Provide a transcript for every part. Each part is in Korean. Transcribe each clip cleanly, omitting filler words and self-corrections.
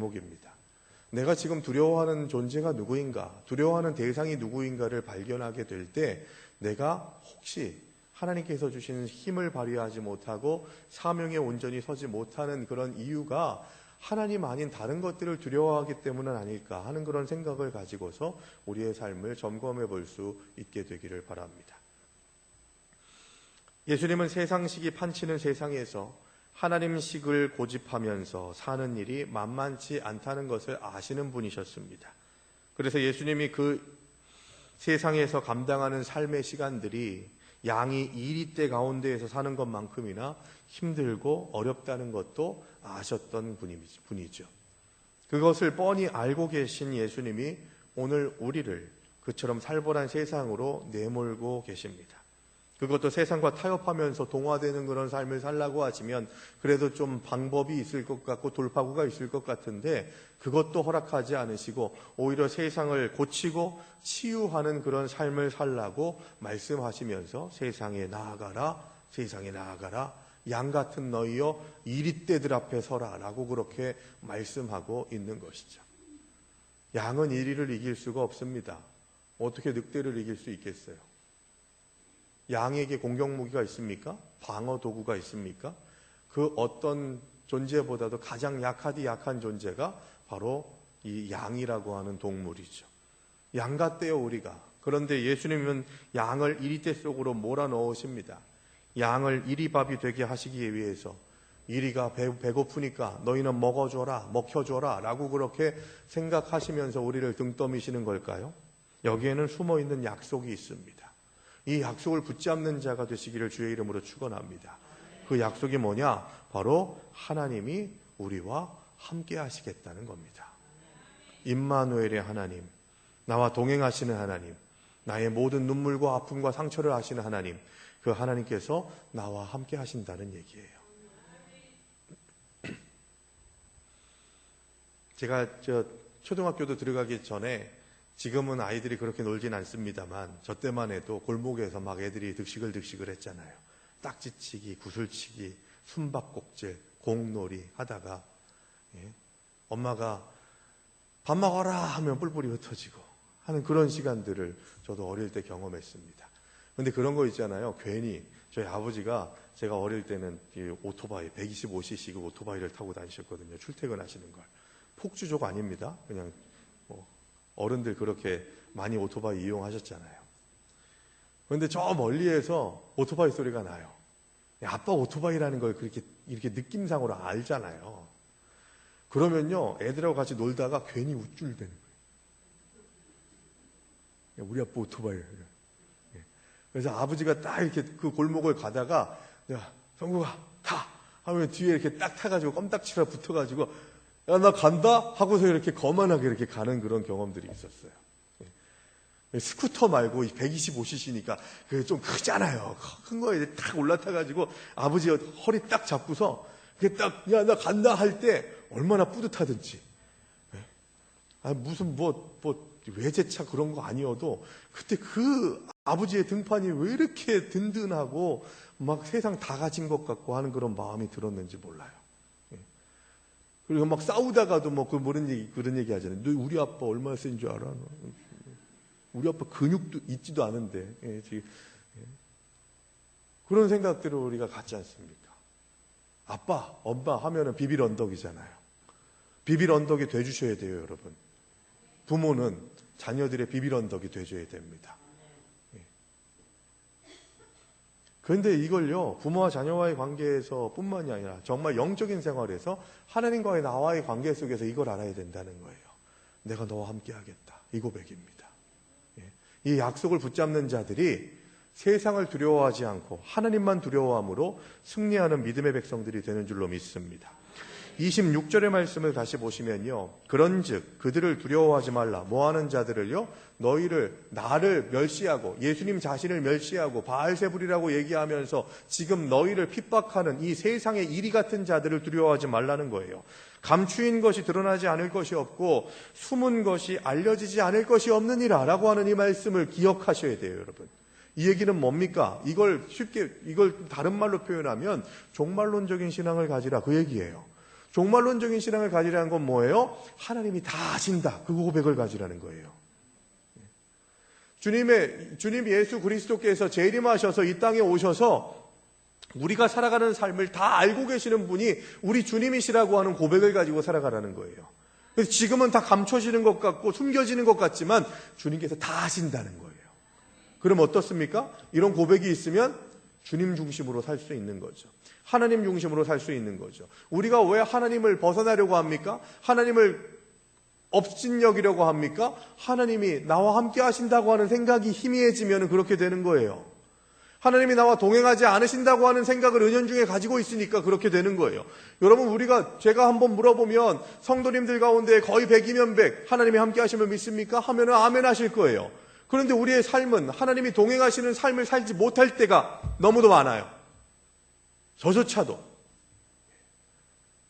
제목입니다. 내가 지금 두려워하는 존재가 누구인가, 두려워하는 대상이 누구인가를 발견하게 될 때 내가 혹시 하나님께서 주시는 힘을 발휘하지 못하고 사명에 온전히 서지 못하는 그런 이유가 하나님 아닌 다른 것들을 두려워하기 때문은 아닐까 하는 그런 생각을 가지고서 우리의 삶을 점검해 볼 수 있게 되기를 바랍니다. 예수님은 세상식이 판치는 세상에서 하나님식을 고집하면서 사는 일이 만만치 않다는 것을 아시는 분이셨습니다. 그래서 예수님이 그 세상에서 감당하는 삶의 시간들이 양이 이리떼 가운데에서 사는 것만큼이나 힘들고 어렵다는 것도 아셨던 분이죠. 그것을 뻔히 알고 계신 예수님이 오늘 우리를 그처럼 살벌한 세상으로 내몰고 계십니다. 그것도 세상과 타협하면서 동화되는 그런 삶을 살라고 하시면 그래도 좀 방법이 있을 것 같고 돌파구가 있을 것 같은데 그것도 허락하지 않으시고 오히려 세상을 고치고 치유하는 그런 삶을 살라고 말씀하시면서 세상에 나아가라, 세상에 나아가라, 양 같은 너희여 이리떼들 앞에 서라 라고 그렇게 말씀하고 있는 것이죠. 양은 이리를 이길 수가 없습니다. 어떻게 늑대를 이길 수 있겠어요? 양에게 공격 무기가 있습니까? 방어 도구가 있습니까? 그 어떤 존재보다도 가장 약한 존재가 바로 이 양이라고 하는 동물이죠. 양 같대요, 우리가. 그런데 예수님은 양을 이리떼 속으로 몰아넣으십니다. 양을 이리밥이 되게 하시기 위해서 이리가 배고프니까 너희는 먹혀줘라 라고 그렇게 생각하시면서 우리를 등 떠미시는 걸까요? 여기에는 숨어있는 약속이 있습니다. 이 약속을 붙잡는 자가 되시기를 주의 이름으로 축원합니다. 그 약속이 뭐냐? 바로 하나님이 우리와 함께 하시겠다는 겁니다. 임마누엘의 하나님, 나와 동행하시는 하나님, 나의 모든 눈물과 아픔과 상처를 아시는 하나님, 그 하나님께서 나와 함께 하신다는 얘기예요. 제가 초등학교도 들어가기 전에 지금은 아이들이 그렇게 놀진 않습니다만 저 때만 해도 골목에서 막 애들이 득식을 했잖아요. 딱지치기, 구슬치기, 숨바꼭질, 공놀이 하다가 엄마가 밥 먹어라 하면 뿔뿔이 흩어지고 하는 그런 시간들을 저도 어릴 때 경험했습니다. 그런데 그런 거 있잖아요. 괜히 저희 아버지가 제가 어릴 때는 오토바이 125cc 그 오토바이를 타고 다니셨거든요. 출퇴근하시는 걸. 폭주족 아닙니다. 그냥 어른들 그렇게 많이 오토바이 이용하셨잖아요. 그런데 저 멀리에서 오토바이 소리가 나요. 아빠 오토바이라는 걸 이렇게 느낌상으로 알잖아요. 그러면요, 애들하고 같이 놀다가 괜히 우쭐대는 거예요. 우리 아빠 오토바이. 그래서 아버지가 딱 이렇게 그 골목을 가다가, 야, 성국아, 타! 하면 뒤에 이렇게 딱 타가지고 껌딱지라 붙어가지고, 야, 나 간다? 하고서 이렇게 거만하게 이렇게 가는 그런 경험들이 있었어요. 스쿠터 말고 125cc니까 그게 좀 크잖아요. 큰 거에 딱 올라타가지고 아버지 허리 딱 잡고서 그게 딱, 야, 나 간다 할 때 얼마나 뿌듯하든지. 무슨 외제차 그런 거 아니어도 그때 그 아버지의 등판이 왜 이렇게 든든하고 막 세상 다 가진 것 같고 하는 그런 마음이 들었는지 몰라요. 그리고 막 싸우다가도 그런 얘기 하잖아요. 너 우리 아빠 얼마나 센 줄 알아? 우리 아빠 근육도 있지도 않은데. 그런 생각들을 우리가 갖지 않습니까? 아빠, 엄마 하면은 비빌 언덕이잖아요. 비빌 언덕이 돼주셔야 돼요, 여러분. 부모는 자녀들의 비빌 언덕이 돼줘야 됩니다. 그런데 이걸요, 부모와 자녀와의 관계에서 뿐만이 아니라 정말 영적인 생활에서 하나님과의 나와의 관계 속에서 이걸 알아야 된다는 거예요. 내가 너와 함께 하겠다. 이 고백입니다. 이 약속을 붙잡는 자들이 세상을 두려워하지 않고 하나님만 두려워함으로 승리하는 믿음의 백성들이 되는 줄로 믿습니다. 26절의 말씀을 다시 보시면요, 그런즉 그들을 두려워하지 말라. 뭐하는 자들을요? 나를 멸시하고 예수님 자신을 멸시하고 바알세불이라고 얘기하면서 지금 너희를 핍박하는 이 세상의 이리 같은 자들을 두려워하지 말라는 거예요. 감추인 것이 드러나지 않을 것이 없고 숨은 것이 알려지지 않을 것이 없느니라 라고 하는 이 말씀을 기억하셔야 돼요, 여러분. 이 얘기는 뭡니까? 이걸 다른 말로 표현하면 종말론적인 신앙을 가지라 그 얘기예요. 종말론적인 신앙을 가지라는 건 뭐예요? 하나님이 다 아신다. 그 고백을 가지라는 거예요. 주님 예수 그리스도께서 재림하셔서 이 땅에 오셔서 우리가 살아가는 삶을 다 알고 계시는 분이 우리 주님이시라고 하는 고백을 가지고 살아가라는 거예요. 그래서 지금은 다 감춰지는 것 같고 숨겨지는 것 같지만 주님께서 다 아신다는 거예요. 그럼 어떻습니까? 이런 고백이 있으면 주님 중심으로 살 수 있는 거죠. 하나님 중심으로 살 수 있는 거죠. 우리가 왜 하나님을 벗어나려고 합니까? 하나님을 업신여기려고 합니까? 하나님이 나와 함께 하신다고 하는 생각이 희미해지면 그렇게 되는 거예요. 하나님이 나와 동행하지 않으신다고 하는 생각을 은연중에 가지고 있으니까 그렇게 되는 거예요. 여러분, 제가 한번 물어보면 성도님들 가운데 거의 100이면 100 하나님이 함께 하시면 믿습니까? 하면은 아멘 하실 거예요. 그런데 우리의 삶은 하나님이 동행하시는 삶을 살지 못할 때가 너무도 많아요. 저조차도.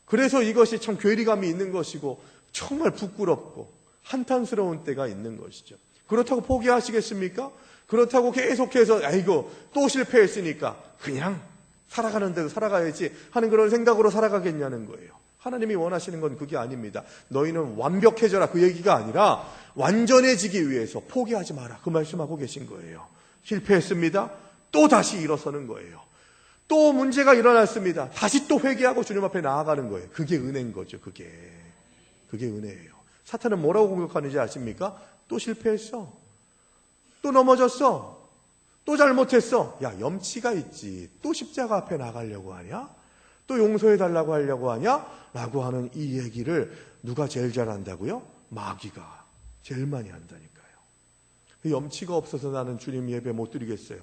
그래서 이것이 참 괴리감이 있는 것이고 정말 부끄럽고 한탄스러운 때가 있는 것이죠. 그렇다고 포기하시겠습니까? 그렇다고 계속해서 아이고 또 실패했으니까 그냥 살아가는 대로 살아가야지 하는 그런 생각으로 살아가겠냐는 거예요. 하나님이 원하시는 건 그게 아닙니다. 너희는 완벽해져라 그 얘기가 아니라 완전해지기 위해서 포기하지 마라 그 말씀하고 계신 거예요. 실패했습니다. 또 다시 일어서는 거예요. 또 문제가 일어났습니다. 다시 또 회개하고 주님 앞에 나아가는 거예요. 그게 은혜인 거죠. 그게 은혜예요. 사탄은 뭐라고 공격하는지 아십니까? 또 실패했어. 또 넘어졌어. 또 잘못했어. 야, 염치가 있지. 또 십자가 앞에 나가려고 하냐? 또 용서해달라고 하려고 하냐? 라고 하는 이 얘기를 누가 제일 잘한다고요? 마귀가 제일 많이 한다니까요. 염치가 없어서 나는 주님 예배 못 드리겠어요.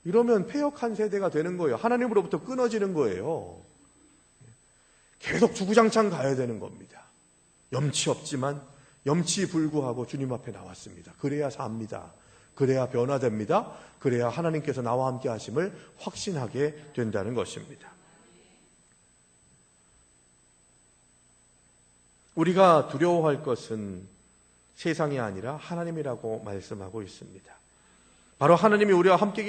이러면 폐역한 세대가 되는 거예요. 하나님으로부터 끊어지는 거예요. 계속 주구장창 가야 되는 겁니다. 염치 없지만 염치 불구하고 주님 앞에 나왔습니다. 그래야 삽니다. 그래야 변화됩니다. 그래야 하나님께서 나와 함께 하심을 확신하게 된다는 것입니다. 우리가 두려워할 것은 세상이 아니라 하나님이라고 말씀하고 있습니다. 바로 하나님이 우리와 함께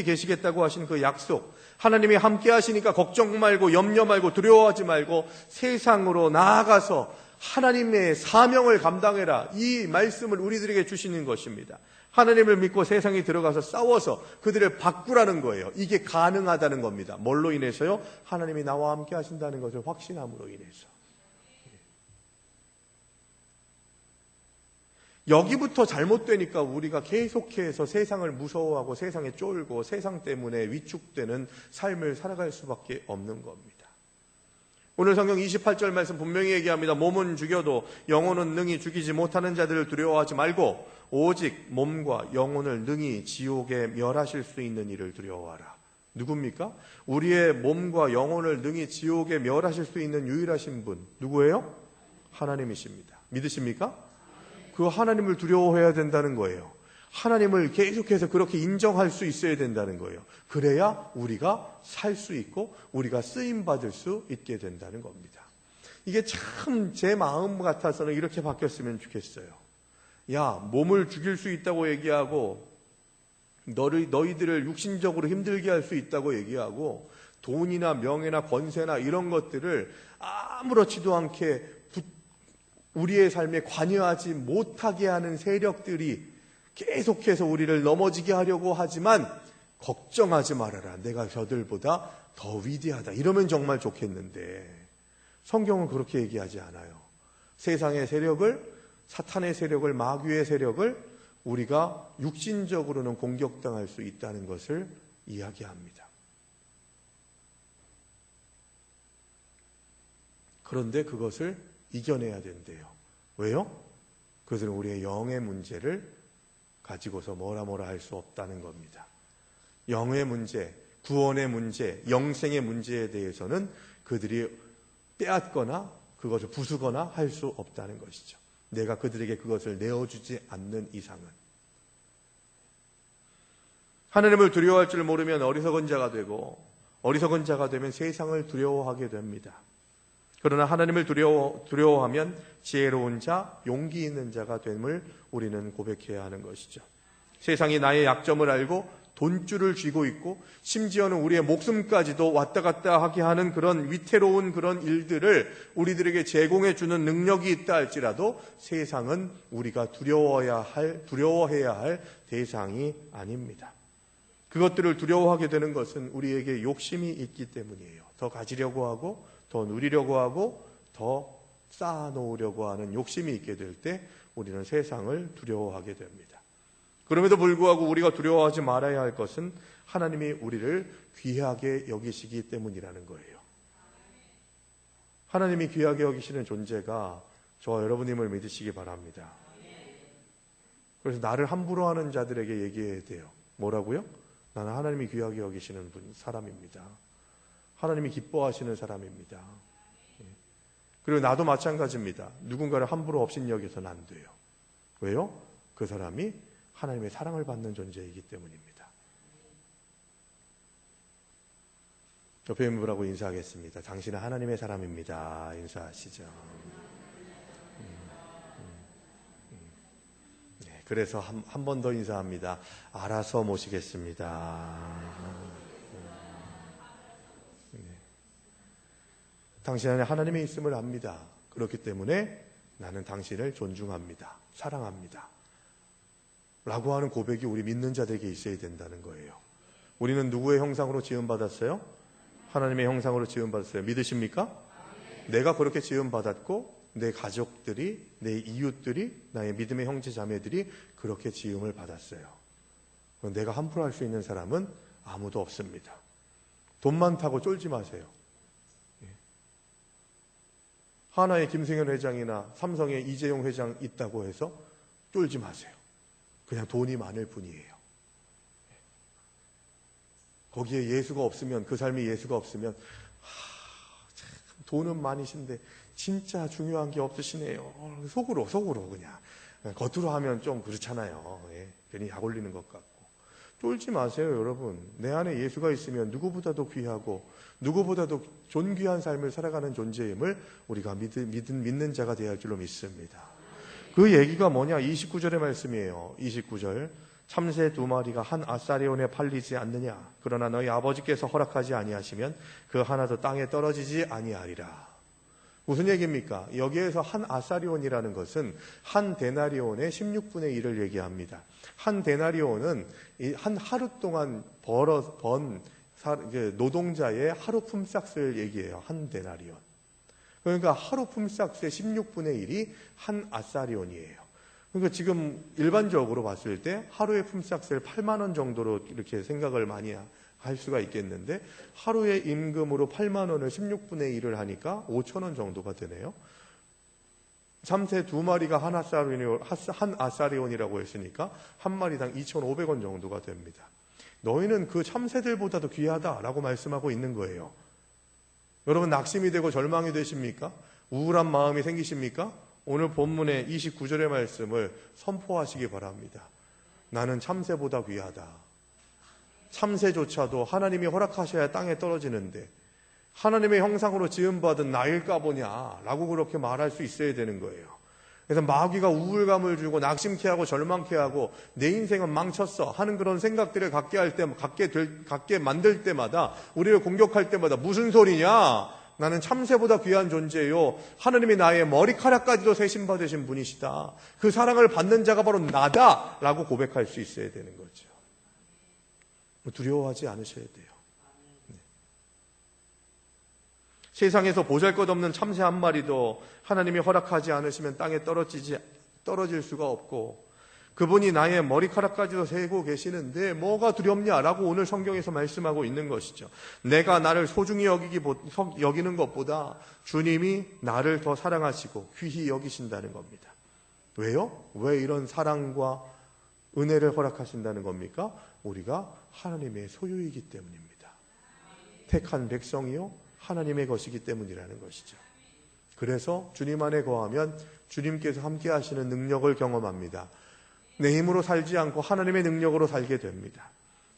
계시겠다고 하신 그 약속, 하나님이 함께 하시니까 걱정 말고 염려 말고 두려워하지 말고 세상으로 나아가서 하나님의 사명을 감당해라. 이 말씀을 우리들에게 주시는 것입니다. 하나님을 믿고 세상에 들어가서 싸워서 그들을 바꾸라는 거예요. 이게 가능하다는 겁니다. 뭘로 인해서요? 하나님이 나와 함께 하신다는 것을 확신함으로 인해서. 여기부터 잘못되니까 우리가 계속해서 세상을 무서워하고 세상에 쫄고 세상 때문에 위축되는 삶을 살아갈 수밖에 없는 겁니다. 오늘 성경 28절 말씀 분명히 얘기합니다. 몸은 죽여도 영혼은 능히 죽이지 못하는 자들을 두려워하지 말고 오직 몸과 영혼을 능히 지옥에 멸하실 수 있는 이를 두려워하라. 누굽니까? 우리의 몸과 영혼을 능히 지옥에 멸하실 수 있는 유일하신 분 누구예요? 하나님이십니다. 믿으십니까? 그 하나님을 두려워해야 된다는 거예요. 하나님을 계속해서 그렇게 인정할 수 있어야 된다는 거예요. 그래야 우리가 살 수 있고 우리가 쓰임받을 수 있게 된다는 겁니다. 이게 참 제 마음 같아서는 이렇게 바뀌었으면 좋겠어요. 야, 몸을 죽일 수 있다고 얘기하고 너희들을 육신적으로 힘들게 할 수 있다고 얘기하고 돈이나 명예나 권세나 이런 것들을 아무렇지도 않게 우리의 삶에 관여하지 못하게 하는 세력들이 계속해서 우리를 넘어지게 하려고 하지만 걱정하지 말아라. 내가 저들보다 더 위대하다. 이러면 정말 좋겠는데 성경은 그렇게 얘기하지 않아요. 세상의 세력을, 사탄의 세력을, 마귀의 세력을 우리가 육신적으로는 공격당할 수 있다는 것을 이야기합니다. 그런데 그것을 이겨내야 된대요. 왜요? 그것은 우리의 영의 문제를 가지고서 뭐라 할 수 없다는 겁니다. 영의 문제, 구원의 문제, 영생의 문제에 대해서는 그들이 빼앗거나 그것을 부수거나 할 수 없다는 것이죠. 내가 그들에게 그것을 내어주지 않는 이상은. 하나님을 두려워할 줄 모르면 어리석은 자가 되고 어리석은 자가 되면 세상을 두려워하게 됩니다. 그러나 하나님을 두려워하면 지혜로운 자, 용기 있는 자가 됨을 우리는 고백해야 하는 것이죠. 세상이 나의 약점을 알고 돈줄을 쥐고 있고 심지어는 우리의 목숨까지도 왔다 갔다 하게 하는 그런 위태로운 그런 일들을 우리들에게 제공해 주는 능력이 있다 할지라도 세상은 우리가 두려워해야 할 대상이 아닙니다. 그것들을 두려워하게 되는 것은 우리에게 욕심이 있기 때문이에요. 더 가지려고 하고 더 누리려고 하고 더 쌓아놓으려고 하는 욕심이 있게 될 때 우리는 세상을 두려워하게 됩니다. 그럼에도 불구하고 우리가 두려워하지 말아야 할 것은 하나님이 우리를 귀하게 여기시기 때문이라는 거예요. 하나님이 귀하게 여기시는 존재가 저와 여러분임을 믿으시기 바랍니다. 그래서 나를 함부로 하는 자들에게 얘기해야 돼요. 뭐라고요? 나는 하나님이 귀하게 여기시는 사람입니다. 하나님이 기뻐하시는 사람입니다. 그리고 나도 마찬가지입니다. 누군가를 함부로 업신여겨서는 안 돼요. 왜요? 그 사람이 하나님의 사랑을 받는 존재이기 때문입니다. 옆에 있는 분하고 인사하겠습니다. 당신은 하나님의 사람입니다. 인사하시죠. 네, 그래서 한 번 더 인사합니다. 알아서 모시겠습니다. 당신 안에 하나님이 있음을 압니다. 그렇기 때문에 나는 당신을 존중합니다. 사랑합니다. 라고 하는 고백이 우리 믿는 자들에게 있어야 된다는 거예요. 우리는 누구의 형상으로 지음받았어요? 하나님의 형상으로 지음받았어요. 믿으십니까? 내가 그렇게 지음받았고 내 가족들이, 내 이웃들이, 나의 믿음의 형제 자매들이 그렇게 지음을 받았어요. 내가 함부로 할 수 있는 사람은 아무도 없습니다. 돈 많다고 쫄지 마세요. 하나의 김승현 회장이나 삼성의 이재용 회장 있다고 해서 쫄지 마세요. 그냥 돈이 많을 뿐이에요. 거기에 예수가 없으면, 그 삶이 예수가 없으면 참 돈은 많으신데 진짜 중요한 게 없으시네요. 속으로 그냥 겉으로 하면 좀 그렇잖아요. 괜히 약 올리는 것 같고. 쫄지 마세요, 여러분. 내 안에 예수가 있으면 누구보다도 귀하고 누구보다도 존귀한 삶을 살아가는 존재임을 우리가 믿는 자가 되어야 할 줄로 믿습니다. 그 얘기가 뭐냐? 29절의 말씀이에요. 29절. 참새 2마리가 한 아사리온에 팔리지 않느냐? 그러나 너희 아버지께서 허락하지 아니하시면 그 하나도 땅에 떨어지지 아니하리라. 무슨 얘기입니까? 여기에서 한 아사리온이라는 것은 한 데나리온의 16분의 1을 얘기합니다. 한 데나리온은 한 하루 동안 번 노동자의 하루 품삯을 얘기해요. 한 데나리온. 그러니까 하루 품삯의 16분의 1이 한 아사리온이에요. 그러니까 지금 일반적으로 봤을 때 하루의 품삯을 8만 원 정도로 이렇게 생각을 많이 할 수가 있겠는데 하루의 임금으로 8만 원을 16분의 1을 하니까 5천 원 정도가 되네요. 참새 2마리가 한 아사리온이라고 했으니까 한 마리당 2,500원 정도가 됩니다. 너희는 그 참새들보다도 귀하다라고 말씀하고 있는 거예요. 여러분 낙심이 되고 절망이 되십니까? 우울한 마음이 생기십니까? 오늘 본문의 29절의 말씀을 선포하시기 바랍니다. 나는 참새보다 귀하다. 참새조차도 하나님이 허락하셔야 땅에 떨어지는데 하나님의 형상으로 지음받은 나일까 보냐라고 그렇게 말할 수 있어야 되는 거예요. 그래서 마귀가 우울감을 주고 낙심케 하고 절망케 하고 내 인생은 망쳤어 하는 그런 생각들을 갖게 만들 때마다 우리를 공격할 때마다 무슨 소리냐? 나는 참새보다 귀한 존재요. 하나님이 나의 머리카락까지도 세심받으신 분이시다. 그 사랑을 받는 자가 바로 나다라고 고백할 수 있어야 되는 거죠. 두려워하지 않으셔야 돼요. 네. 세상에서 보잘것없는 참새 한 마리도 하나님이 허락하지 않으시면 땅에 떨어질 수가 없고 그분이 나의 머리카락까지도 세고 계시는데 뭐가 두렵냐라고 오늘 성경에서 말씀하고 있는 것이죠. 내가 나를 소중히 여기는 것보다 주님이 나를 더 사랑하시고 귀히 여기신다는 겁니다. 왜요? 왜 이런 사랑과 은혜를 허락하신다는 겁니까? 우리가 하나님의 소유이기 때문입니다. 택한 백성이요 하나님의 것이기 때문이라는 것이죠. 그래서 주님 안에 거하면 주님께서 함께 하시는 능력을 경험합니다. 내 힘으로 살지 않고 하나님의 능력으로 살게 됩니다.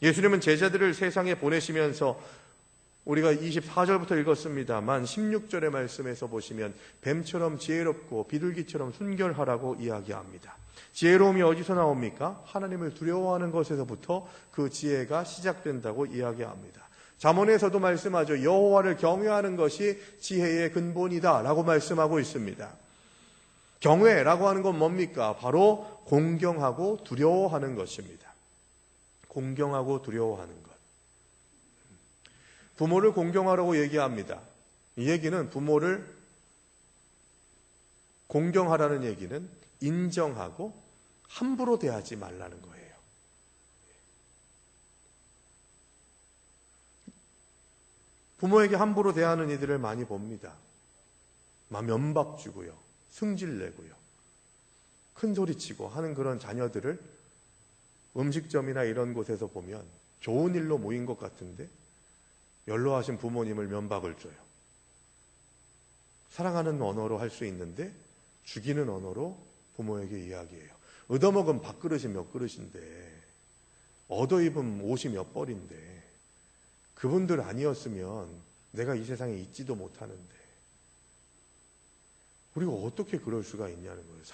예수님은 제자들을 세상에 보내시면서 우리가 24절부터 읽었습니다만 16절의 말씀에서 보시면 뱀처럼 지혜롭고 비둘기처럼 순결하라고 이야기합니다. 지혜로움이 어디서 나옵니까? 하나님을 두려워하는 것에서부터 그 지혜가 시작된다고 이야기합니다. 잠언에서도 말씀하죠. 여호와를 경외하는 것이 지혜의 근본이다 라고 말씀하고 있습니다. 경외라고 하는 건 뭡니까? 바로 공경하고 두려워하는 것입니다. 공경하고 두려워하는 것. 부모를 공경하라고 얘기합니다. 이 얘기는 부모를 공경하라는 얘기는 인정하고 함부로 대하지 말라는 거예요. 부모에게 함부로 대하는 이들을 많이 봅니다. 막 면박 주고요. 승질 내고요. 큰 소리 치고 하는 그런 자녀들을 음식점이나 이런 곳에서 보면 좋은 일로 모인 것 같은데 연로하신 부모님을 면박을 줘요. 사랑하는 언어로 할 수 있는데 죽이는 언어로 부모에게 이야기해요. 얻어먹은 밥그릇이 몇 그릇인데 얻어입은 옷이 몇 벌인데 그분들 아니었으면 내가 이 세상에 있지도 못하는데 우리가 어떻게 그럴 수가 있냐는 거예요.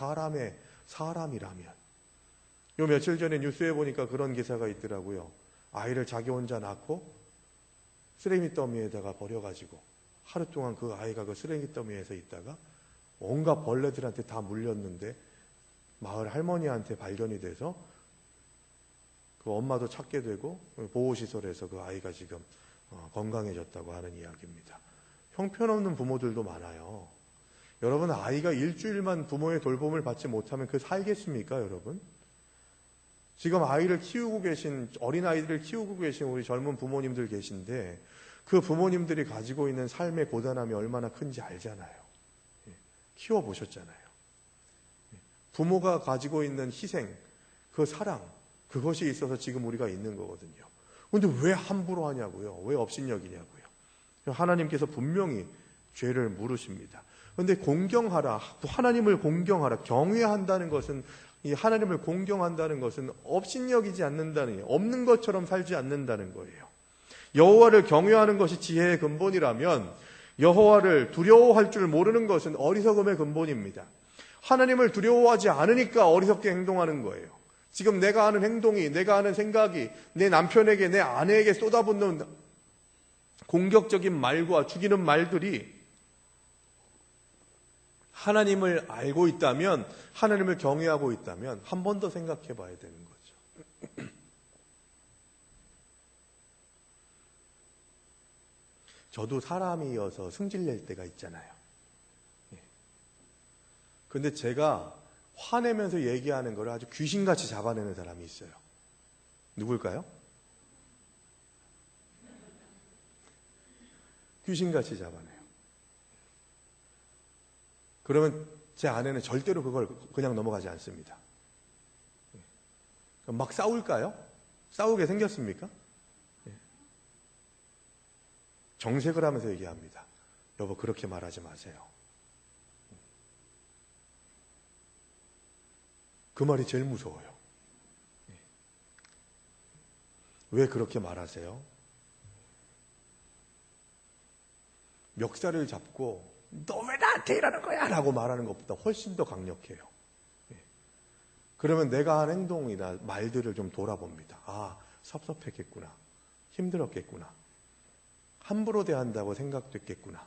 사람이라면. 요 며칠 전에 뉴스에 보니까 그런 기사가 있더라고요. 아이를 자기 혼자 낳고 쓰레기 더미에다가 버려가지고 하루 동안 그 아이가 그 쓰레기 더미에서 있다가 온갖 벌레들한테 다 물렸는데 마을 할머니한테 발견이 돼서 그 엄마도 찾게 되고 보호시설에서 그 아이가 지금 건강해졌다고 하는 이야기입니다. 형편없는 부모들도 많아요. 여러분, 아이가 일주일만 부모의 돌봄을 받지 못하면 그 살겠습니까, 여러분? 지금 아이를 키우고 계신, 어린아이들을 키우고 계신 우리 젊은 부모님들 계신데 그 부모님들이 가지고 있는 삶의 고단함이 얼마나 큰지 알잖아요. 키워보셨잖아요. 부모가 가지고 있는 희생, 그 사랑, 그것이 있어서 지금 우리가 있는 거거든요. 그런데 왜 함부로 하냐고요? 왜 업신여기냐고요? 하나님께서 분명히 죄를 물으십니다. 그런데 공경하라, 하나님을 공경하라, 경외한다는 것은, 이 하나님을 공경한다는 것은 업신여기지 않는다는, 없는 것처럼 살지 않는다는 거예요. 여호와를 경외하는 것이 지혜의 근본이라면 여호와를 두려워할 줄 모르는 것은 어리석음의 근본입니다. 하나님을 두려워하지 않으니까 어리석게 행동하는 거예요. 지금 내가 하는 행동이, 내가 하는 생각이 내 남편에게, 내 아내에게 쏟아붓는 공격적인 말과 죽이는 말들이 하나님을 알고 있다면, 하나님을 경외하고 있다면 한 번 더 생각해 봐야 되는 거죠. 저도 사람이어서 승질낼 때가 있잖아요. 근데 제가 화내면서 얘기하는 걸 아주 귀신같이 잡아내는 사람이 있어요. 누굴까요? 귀신같이 잡아내요. 그러면 제 아내는 절대로 그걸 그냥 넘어가지 않습니다. 막 싸울까요? 싸우게 생겼습니까? 정색을 하면서 얘기합니다. 여보, 그렇게 말하지 마세요. 그 말이 제일 무서워요. 왜 그렇게 말하세요? 멱살을 잡고 너 왜 나한테 이러는 거야? 라고 말하는 것보다 훨씬 더 강력해요. 그러면 내가 한 행동이나 말들을 좀 돌아봅니다. 아, 섭섭했겠구나. 힘들었겠구나. 함부로 대한다고 생각됐겠구나.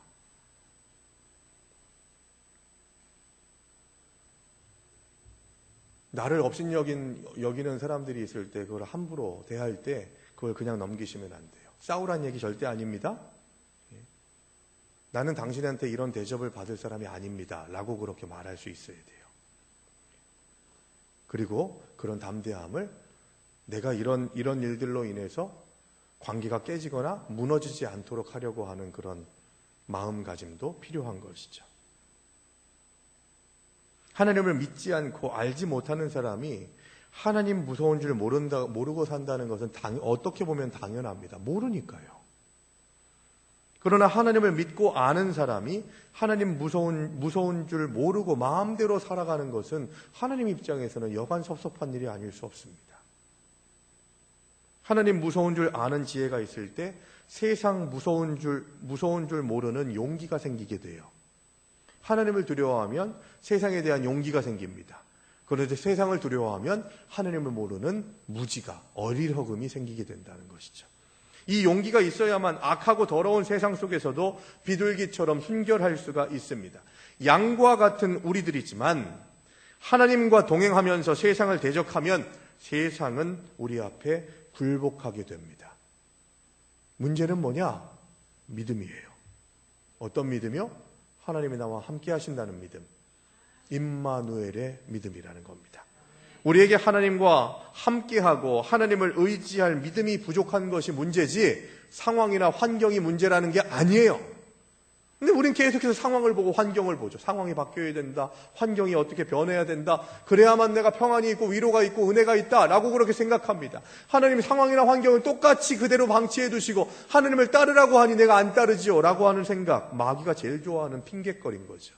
나를 업신여기는 사람들이 있을 때 그걸 함부로 대할 때 그걸 그냥 넘기시면 안 돼요. 싸우란 얘기 절대 아닙니다. 나는 당신한테 이런 대접을 받을 사람이 아닙니다. 라고 그렇게 말할 수 있어야 돼요. 그리고 그런 담대함을 내가 이런 일들로 인해서 관계가 깨지거나 무너지지 않도록 하려고 하는 그런 마음가짐도 필요한 것이죠. 하나님을 믿지 않고 알지 못하는 사람이 하나님 무서운 줄 모르고 산다는 것은 어떻게 보면 당연합니다. 모르니까요. 그러나 하나님을 믿고 아는 사람이 하나님 무서운 줄 모르고 마음대로 살아가는 것은 하나님 입장에서는 여간 섭섭한 일이 아닐 수 없습니다. 하나님 무서운 줄 아는 지혜가 있을 때 세상 무서운 줄 모르는 용기가 생기게 돼요. 하나님을 두려워하면 세상에 대한 용기가 생깁니다. 그런데 세상을 두려워하면 하나님을 모르는 무지가, 어리석음이 생기게 된다는 것이죠. 이 용기가 있어야만 악하고 더러운 세상 속에서도 비둘기처럼 순결할 수가 있습니다. 양과 같은 우리들이지만 하나님과 동행하면서 세상을 대적하면 세상은 우리 앞에 굴복하게 됩니다. 문제는 뭐냐? 믿음이에요. 어떤 믿음이요? 하나님이 나와 함께 하신다는 믿음. 임마누엘의 믿음이라는 겁니다. 우리에게 하나님과 함께하고 하나님을 의지할 믿음이 부족한 것이 문제지 상황이나 환경이 문제라는 게 아니에요. 근데 우린 계속해서 상황을 보고 환경을 보죠. 상황이 바뀌어야 된다. 환경이 어떻게 변해야 된다. 그래야만 내가 평안이 있고 위로가 있고 은혜가 있다 라고 그렇게 생각합니다. 하나님이 상황이나 환경을 똑같이 그대로 방치해 두시고 하나님을 따르라고 하니 내가 안 따르지요 라고 하는 생각, 마귀가 제일 좋아하는 핑계거리인 거죠.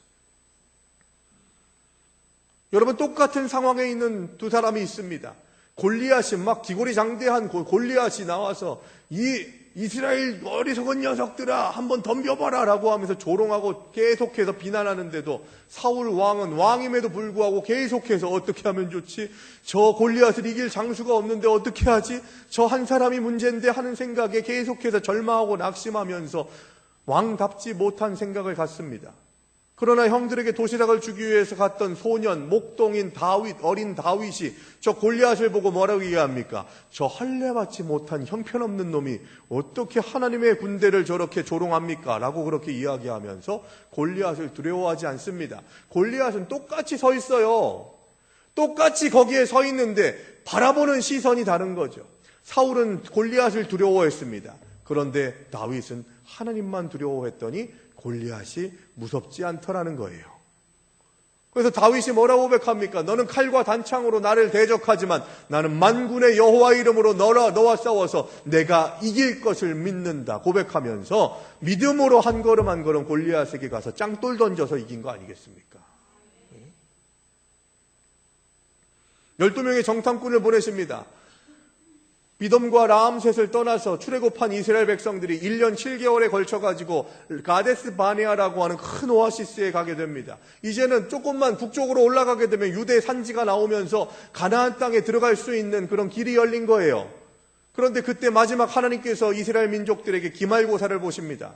여러분, 똑같은 상황에 있는 두 사람이 있습니다. 골리앗이 막 기고리장대한 골리앗이 나와서 이 이스라엘 어리석은 녀석들아 한번 덤벼봐라 라고 하면서 조롱하고 계속해서 비난하는데도 사울 왕은 왕임에도 불구하고 계속해서 어떻게 하면 좋지? 저 골리앗을 이길 장수가 없는데 어떻게 하지? 저 한 사람이 문제인데 하는 생각에 계속해서 절망하고 낙심하면서 왕답지 못한 생각을 갖습니다. 그러나 형들에게 도시락을 주기 위해서 갔던 소년, 목동인 다윗, 어린 다윗이 저 골리앗을 보고 뭐라고 얘기합니까? 저 할례받지 못한 형편없는 놈이 어떻게 하나님의 군대를 저렇게 조롱합니까? 라고 그렇게 이야기하면서 골리앗을 두려워하지 않습니다. 골리앗은 똑같이 서 있어요. 똑같이 거기에 서 있는데 바라보는 시선이 다른 거죠. 사울은 골리앗을 두려워했습니다. 그런데 다윗은 하나님만 두려워했더니 골리앗이 무섭지 않더라는 거예요. 그래서 다윗이 뭐라고 고백합니까? 너는 칼과 단창으로 나를 대적하지만 나는 만군의 여호와 이름으로 너와 싸워서 내가 이길 것을 믿는다 고백하면서 믿음으로 한 걸음 한 걸음 골리앗에게 가서 짱돌 던져서 이긴 거 아니겠습니까? 12명의 정탐꾼을 보내십니다. 비돔과 라암셋을 떠나서 출애굽한 이스라엘 백성들이 1년 7개월에 걸쳐가지고 가데스 바네아라고 하는 큰 오아시스에 가게 됩니다. 이제는 조금만 북쪽으로 올라가게 되면 유대 산지가 나오면서 가나안 땅에 들어갈 수 있는 그런 길이 열린 거예요. 그런데 그때 마지막 하나님께서 이스라엘 민족들에게 기말고사를 보십니다.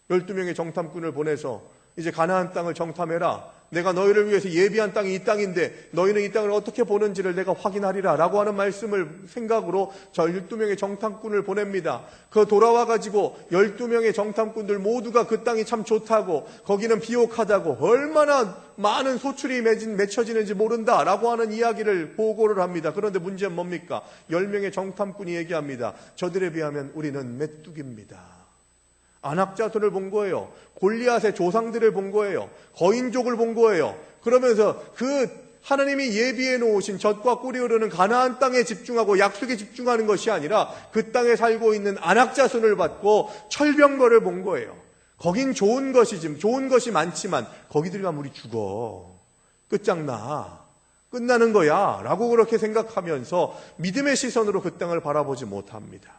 12명의 정탐꾼을 보내서 이제 가나안 땅을 정탐해라. 내가 너희를 위해서 예비한 땅이 이 땅인데 너희는 이 땅을 어떻게 보는지를 내가 확인하리라 라고 하는 말씀을 생각으로 저 12명의 정탐꾼을 보냅니다. 그 돌아와가지고 12명의 정탐꾼들 모두가 그 땅이 참 좋다고 거기는 비옥하다고 얼마나 많은 소출이 맺혀지는지 모른다 라고 하는 이야기를 보고를 합니다. 그런데 문제는 뭡니까? 10명의 정탐꾼이 얘기합니다. 저들에 비하면 우리는 메뚜기입니다. 안악자손을 본 거예요. 골리앗의 조상들을 본 거예요. 거인족을 본 거예요. 그러면서 그 하나님이 예비해 놓으신 젖과 꿀이 흐르는 가나안 땅에 집중하고 약속에 집중하는 것이 아니라 그 땅에 살고 있는 안악자손을 받고 철병거를 본 거예요. 거긴 좋은 것이 많지만 거기 들어가면 우리 죽어. 끝장나. 끝나는 거야. 라고 그렇게 생각하면서 믿음의 시선으로 그 땅을 바라보지 못합니다.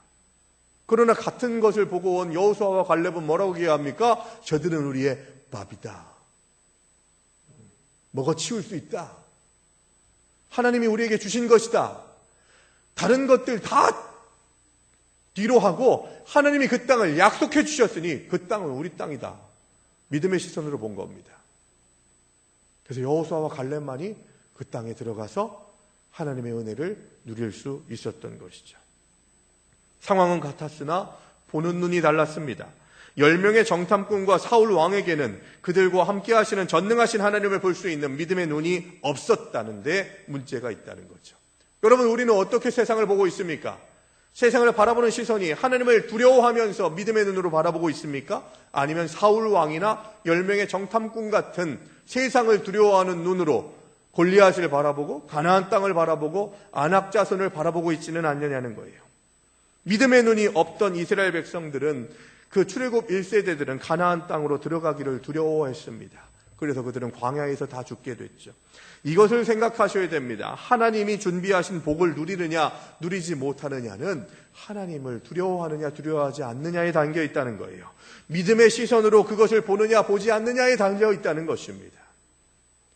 그러나 같은 것을 보고 온 여호수아와 갈렙은 뭐라고 얘기합니까? 저들은 우리의 밥이다. 먹어치울 수 있다. 하나님이 우리에게 주신 것이다. 다른 것들 다 뒤로 하고 하나님이 그 땅을 약속해 주셨으니 그 땅은 우리 땅이다. 믿음의 시선으로 본 겁니다. 그래서 여호수아와 갈렙만이 그 땅에 들어가서 하나님의 은혜를 누릴 수 있었던 것이죠. 상황은 같았으나 보는 눈이 달랐습니다. 10명의 정탐꾼과 사울 왕에게는 그들과 함께 하시는 전능하신 하나님을 볼 수 있는 믿음의 눈이 없었다는데 문제가 있다는 거죠. 여러분, 우리는 어떻게 세상을 보고 있습니까? 세상을 바라보는 시선이 하나님을 두려워하면서 믿음의 눈으로 바라보고 있습니까? 아니면 사울 왕이나 10명의 정탐꾼 같은 세상을 두려워하는 눈으로 골리앗을 바라보고 가나안 땅을 바라보고 아낙 자손을 바라보고 있지는 않느냐는 거예요. 믿음의 눈이 없던 이스라엘 백성들은 그 출애굽 1세대들은 가나안 땅으로 들어가기를 두려워했습니다. 그래서 그들은 광야에서 다 죽게 됐죠. 이것을 생각하셔야 됩니다. 하나님이 준비하신 복을 누리느냐 누리지 못하느냐는 하나님을 두려워하느냐 두려워하지 않느냐에 담겨 있다는 거예요. 믿음의 시선으로 그것을 보느냐 보지 않느냐에 담겨 있다는 것입니다.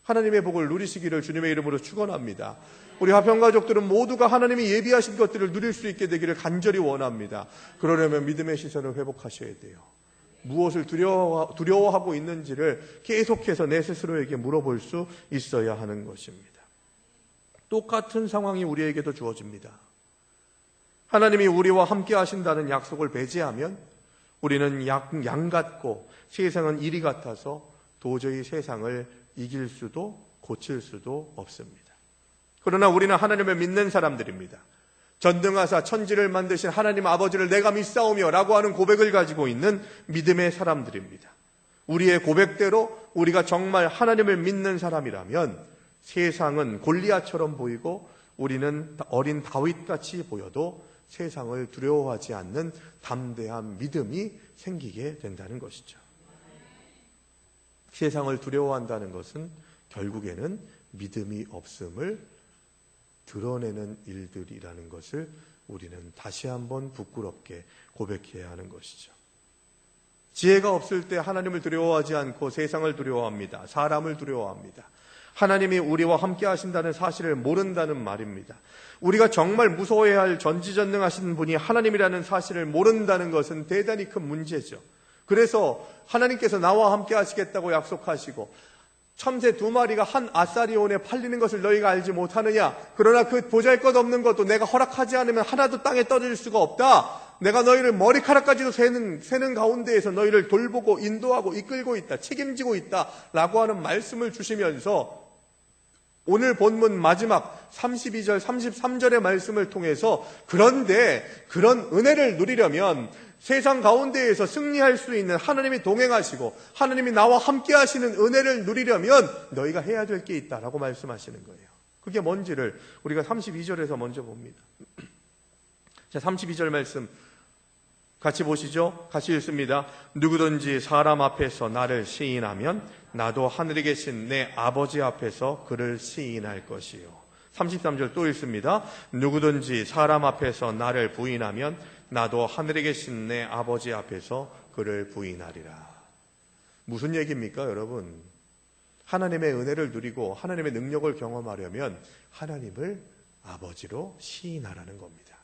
하나님의 복을 누리시기를 주님의 이름으로 축원합니다. 우리 화평가족들은 모두가 하나님이 예비하신 것들을 누릴 수 있게 되기를 간절히 원합니다. 그러려면 믿음의 시선을 회복하셔야 돼요. 무엇을 두려워하고 있는지를 계속해서 내 스스로에게 물어볼 수 있어야 하는 것입니다. 똑같은 상황이 우리에게도 주어집니다. 하나님이 우리와 함께 하신다는 약속을 배제하면 우리는 양 같고 세상은 이리 같아서 도저히 세상을 이길 수도 고칠 수도 없습니다. 그러나 우리는 하나님을 믿는 사람들입니다. 전능하사 천지를 만드신 하나님 아버지를 내가 믿사오며 라고 하는 고백을 가지고 있는 믿음의 사람들입니다. 우리의 고백대로 우리가 정말 하나님을 믿는 사람이라면 세상은 골리앗처럼 보이고 우리는 어린 다윗같이 보여도 세상을 두려워하지 않는 담대한 믿음이 생기게 된다는 것이죠. 세상을 두려워한다는 것은 결국에는 믿음이 없음을 드러내는 일들이라는 것을 우리는 다시 한번 부끄럽게 고백해야 하는 것이죠. 지혜가 없을 때 하나님을 두려워하지 않고 세상을 두려워합니다. 사람을 두려워합니다. 하나님이 우리와 함께 하신다는 사실을 모른다는 말입니다. 우리가 정말 무서워해야 할 전지전능하신 분이 하나님이라는 사실을 모른다는 것은 대단히 큰 문제죠. 그래서 하나님께서 나와 함께 하시겠다고 약속하시고 참새 2마리가 한 아사리온에 팔리는 것을 너희가 알지 못하느냐? 그러나 그 보잘것없는 것도 내가 허락하지 않으면 하나도 땅에 떨어질 수가 없다. 내가 너희를 머리카락까지도 세는 가운데에서 너희를 돌보고 인도하고 이끌고 있다. 책임지고 있다. 라고 하는 말씀을 주시면서 오늘 본문 마지막 32절, 33절의 말씀을 통해서 그런데 그런 은혜를 누리려면 세상 가운데에서 승리할 수 있는 하나님이 동행하시고 하나님이 나와 함께 하시는 은혜를 누리려면 너희가 해야 될 게 있다라고 말씀하시는 거예요. 그게 뭔지를 우리가 32절에서 먼저 봅니다. 자, 32절 말씀 같이 보시죠. 같이 읽습니다. 누구든지 사람 앞에서 나를 시인하면 나도 하늘에 계신 내 아버지 앞에서 그를 시인할 것이요. 33절 또 읽습니다. 누구든지 사람 앞에서 나를 부인하면 나도 하늘에 계신 내 아버지 앞에서 그를 부인하리라. 무슨 얘기입니까, 여러분? 하나님의 은혜를 누리고 하나님의 능력을 경험하려면 하나님을 아버지로 시인하라는 겁니다.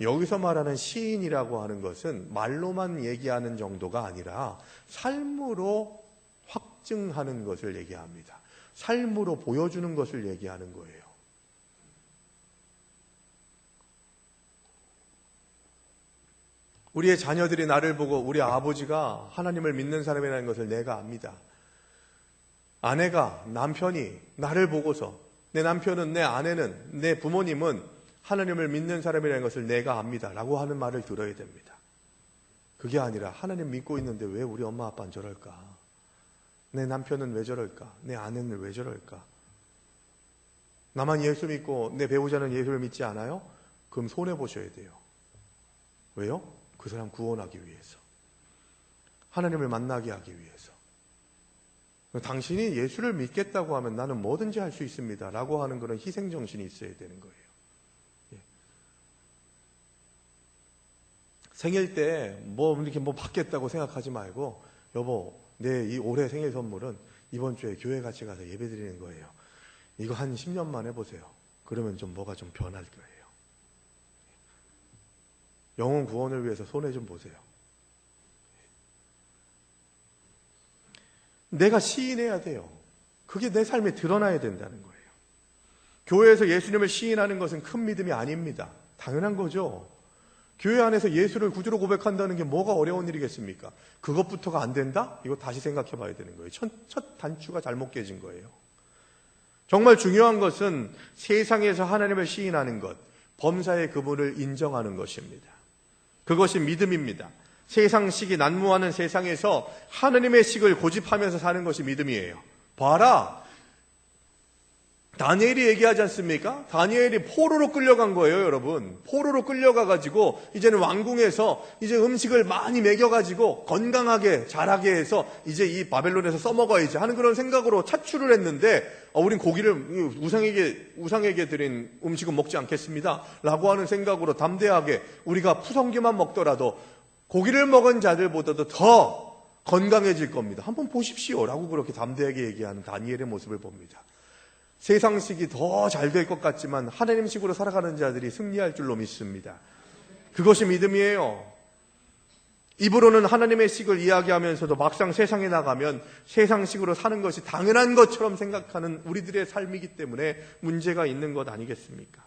여기서 말하는 시인이라고 하는 것은 말로만 얘기하는 정도가 아니라 삶으로 확증하는 것을 얘기합니다. 삶으로 보여주는 것을 얘기하는 거예요. 우리의 자녀들이 나를 보고 우리 아버지가 하나님을 믿는 사람이라는 것을 내가 압니다. 아내가, 남편이 나를 보고서 내 남편은, 내 아내는, 내 부모님은 하나님을 믿는 사람이라는 것을 내가 압니다 라고 하는 말을 들어야 됩니다. 그게 아니라 하나님 믿고 있는데 왜 우리 엄마 아빠는 저럴까? 내 남편은 왜 저럴까? 내 아내는 왜 저럴까? 나만 예수 믿고 내 배우자는 예수를 믿지 않아요? 그럼 손해보셔야 돼요. 왜요? 그 사람 구원하기 위해서, 하나님을 만나게 하기 위해서. 당신이 예수를 믿겠다고 하면 나는 뭐든지 할 수 있습니다 라고 하는 그런 희생정신이 있어야 되는 거예요. 생일 때 이렇게 받겠다고 생각하지 말고, 여보, 내 이 올해 생일 선물은 이번 주에 교회 같이 가서 예배 드리는 거예요. 이거 한 10년만 해보세요. 그러면 좀 뭐가 좀 변할 거예요. 영혼 구원을 위해서 손해 좀 보세요. 내가 시인해야 돼요. 그게 내 삶에 드러나야 된다는 거예요. 교회에서 예수님을 시인하는 것은 큰 믿음이 아닙니다. 당연한 거죠. 교회 안에서 예수를 구주로 고백한다는 게 뭐가 어려운 일이겠습니까? 그것부터가 안 된다? 이거 다시 생각해 봐야 되는 거예요. 첫 단추가 잘못 깨진 거예요. 정말 중요한 것은 세상에서 하나님을 시인하는 것, 범사의 그분을 인정하는 것입니다. 그것이 믿음입니다. 세상 식이 난무하는 세상에서 하나님의 식을 고집하면서 사는 것이 믿음이에요. 봐라, 다니엘이 얘기하지 않습니까? 다니엘이 포로로 끌려간 거예요, 여러분. 포로로 끌려가가지고 이제는 왕궁에서 이제 음식을 많이 먹여가지고 건강하게 자라게 해서 이제 이 바벨론에서 써먹어야지 하는 그런 생각으로 차출을 했는데, 우린 고기를 우상에게 드린 음식은 먹지 않겠습니다 라고 하는 생각으로 담대하게 우리가 푸성기만 먹더라도 고기를 먹은 자들보다도 더 건강해질 겁니다. 한번 보십시오 라고 그렇게 담대하게 얘기하는 다니엘의 모습을 봅니다. 세상식이 더 잘 될 것 같지만 하나님식으로 살아가는 자들이 승리할 줄로 믿습니다. 그것이 믿음이에요. 입으로는 하나님의 식을 이야기하면서도 막상 세상에 나가면 세상식으로 사는 것이 당연한 것처럼 생각하는 우리들의 삶이기 때문에 문제가 있는 것 아니겠습니까?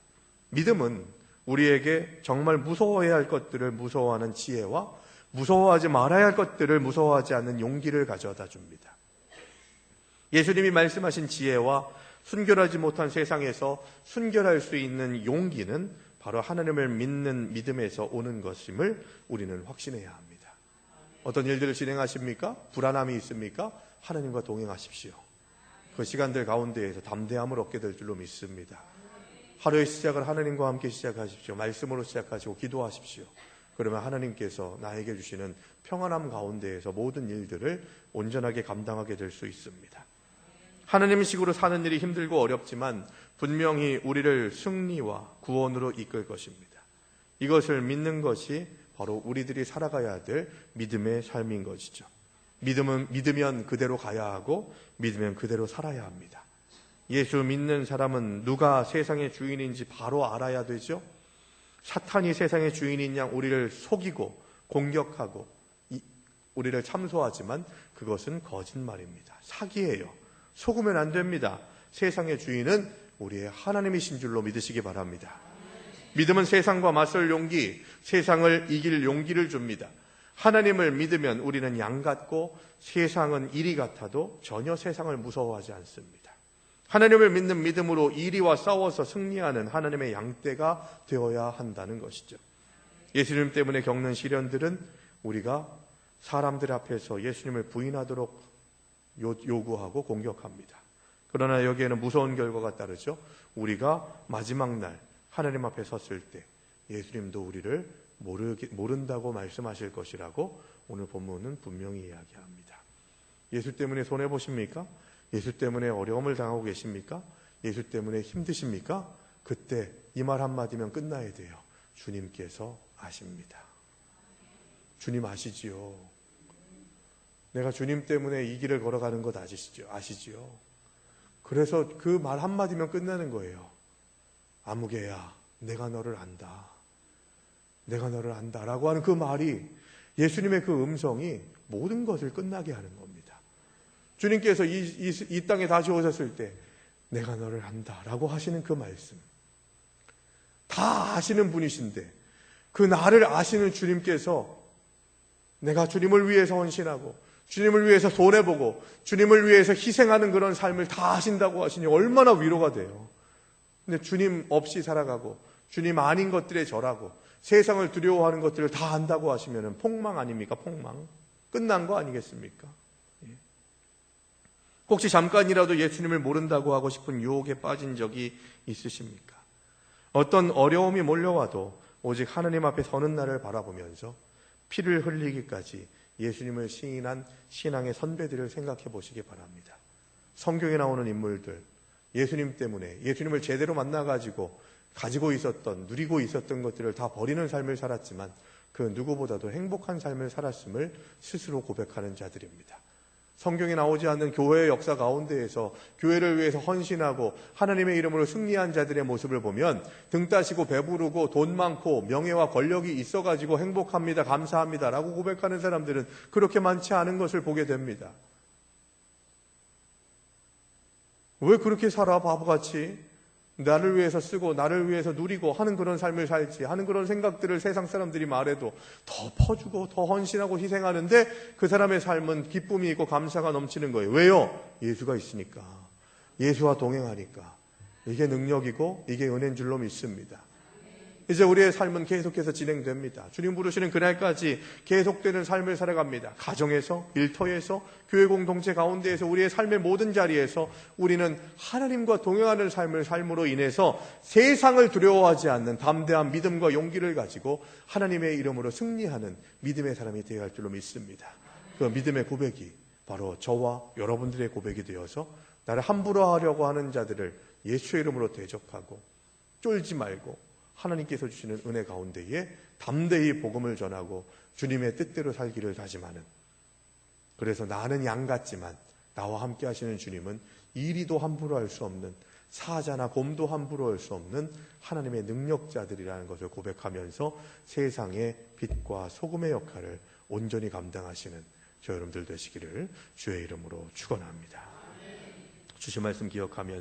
믿음은 우리에게 정말 무서워해야 할 것들을 무서워하는 지혜와 무서워하지 말아야 할 것들을 무서워하지 않는 용기를 가져다 줍니다. 예수님이 말씀하신 지혜와 순결하지 못한 세상에서 순결할 수 있는 용기는 바로 하나님을 믿는 믿음에서 오는 것임을 우리는 확신해야 합니다. 어떤 일들을 진행하십니까? 불안함이 있습니까? 하나님과 동행하십시오. 그 시간들 가운데에서 담대함을 얻게 될 줄로 믿습니다. 하루의 시작을 하나님과 함께 시작하십시오. 말씀으로 시작하시고 기도하십시오. 그러면 하나님께서 나에게 주시는 평안함 가운데에서 모든 일들을 온전하게 감당하게 될 수 있습니다. 하나님식으로 사는 일이 힘들고 어렵지만 분명히 우리를 승리와 구원으로 이끌 것입니다. 이것을 믿는 것이 바로 우리들이 살아가야 될 믿음의 삶인 것이죠. 믿으면 그대로 가야 하고 믿으면 그대로 살아야 합니다. 예수 믿는 사람은 누가 세상의 주인인지 바로 알아야 되죠. 사탄이 세상의 주인인 양 우리를 속이고 공격하고 우리를 참소하지만 그것은 거짓말입니다. 사기예요. 속으면 안 됩니다. 세상의 주인은 우리의 하나님이신 줄로 믿으시기 바랍니다. 믿음은 세상과 맞설 용기, 세상을 이길 용기를 줍니다. 하나님을 믿으면 우리는 양 같고 세상은 이리 같아도 전혀 세상을 무서워하지 않습니다. 하나님을 믿는 믿음으로 이리와 싸워서 승리하는 하나님의 양떼가 되어야 한다는 것이죠. 예수님 때문에 겪는 시련들은 우리가 사람들 앞에서 예수님을 부인하도록 요구하고 공격합니다. 그러나 여기에는 무서운 결과가 따르죠. 우리가 마지막 날 하나님 앞에 섰을 때 예수님도 우리를 모른다고 말씀하실 것이라고 오늘 본문은 분명히 이야기합니다. 예수 때문에 손해보십니까? 예수 때문에 어려움을 당하고 계십니까? 예수 때문에 힘드십니까? 그때 이 말 한마디면 끝나야 돼요. 주님께서 아십니다. 주님 아시지요. 내가 주님 때문에 이 길을 걸어가는 것 아시지요. 그래서 그 말 한마디면 끝나는 거예요. 아무개야, 내가 너를 안다. 내가 너를 안다. 라고 하는 그 말이, 예수님의 그 음성이 모든 것을 끝나게 하는 겁니다. 주님께서 이 땅에 다시 오셨을 때 내가 너를 안다 라고 하시는 그 말씀, 다 아시는 분이신데 그 나를 아시는 주님께서 내가 주님을 위해서 헌신하고 주님을 위해서 손해보고 주님을 위해서 희생하는 그런 삶을 다 하신다고 하시니 얼마나 위로가 돼요. 근데 주님 없이 살아가고 주님 아닌 것들에 절하고 세상을 두려워하는 것들을 다 안다고 하시면 폭망 아닙니까? 폭망. 끝난 거 아니겠습니까? 혹시 잠깐이라도 예수님을 모른다고 하고 싶은 유혹에 빠진 적이 있으십니까? 어떤 어려움이 몰려와도 오직 하나님 앞에 서는 날을 바라보면서 피를 흘리기까지 예수님을 시인한 신앙의 선배들을 생각해 보시기 바랍니다. 성경에 나오는 인물들, 예수님 때문에 예수님을 제대로 만나가지고 가지고 있었던, 누리고 있었던 것들을 다 버리는 삶을 살았지만 그 누구보다도 행복한 삶을 살았음을 스스로 고백하는 자들입니다. 성경에 나오지 않는 교회의 역사 가운데에서 교회를 위해서 헌신하고 하나님의 이름으로 승리한 자들의 모습을 보면 등 따시고 배부르고 돈 많고 명예와 권력이 있어가지고 행복합니다, 감사합니다 라고 고백하는 사람들은 그렇게 많지 않은 것을 보게 됩니다. 왜 그렇게 살아, 바보같이? 나를 위해서 쓰고 나를 위해서 누리고 하는 그런 삶을 살지 하는 그런 생각들을 세상 사람들이 말해도 더 퍼주고 더 헌신하고 희생하는데 그 사람의 삶은 기쁨이 있고 감사가 넘치는 거예요. 왜요? 예수가 있으니까. 예수와 동행하니까. 이게 능력이고 이게 은혜인 줄로 믿습니다. 이제 우리의 삶은 계속해서 진행됩니다. 주님 부르시는 그날까지 계속되는 삶을 살아갑니다. 가정에서, 일터에서, 교회 공동체 가운데에서 우리의 삶의 모든 자리에서 우리는 하나님과 동행하는 삶으로 인해서 세상을 두려워하지 않는 담대한 믿음과 용기를 가지고 하나님의 이름으로 승리하는 믿음의 사람이 되어야 할 줄로 믿습니다. 그 믿음의 고백이 바로 저와 여러분들의 고백이 되어서 나를 함부로 하려고 하는 자들을 예수의 이름으로 대적하고 쫄지 말고 하나님께서 주시는 은혜 가운데에 담대히 복음을 전하고 주님의 뜻대로 살기를 다짐하는 그래서 나는 양 같지만 나와 함께 하시는 주님은 이리도 함부로 할 수 없는, 사자나 곰도 함부로 할 수 없는 하나님의 능력자들이라는 것을 고백하면서 세상의 빛과 소금의 역할을 온전히 감당하시는 저 여러분들 되시기를 주의 이름으로 축원합니다. 주신 말씀 기억하면서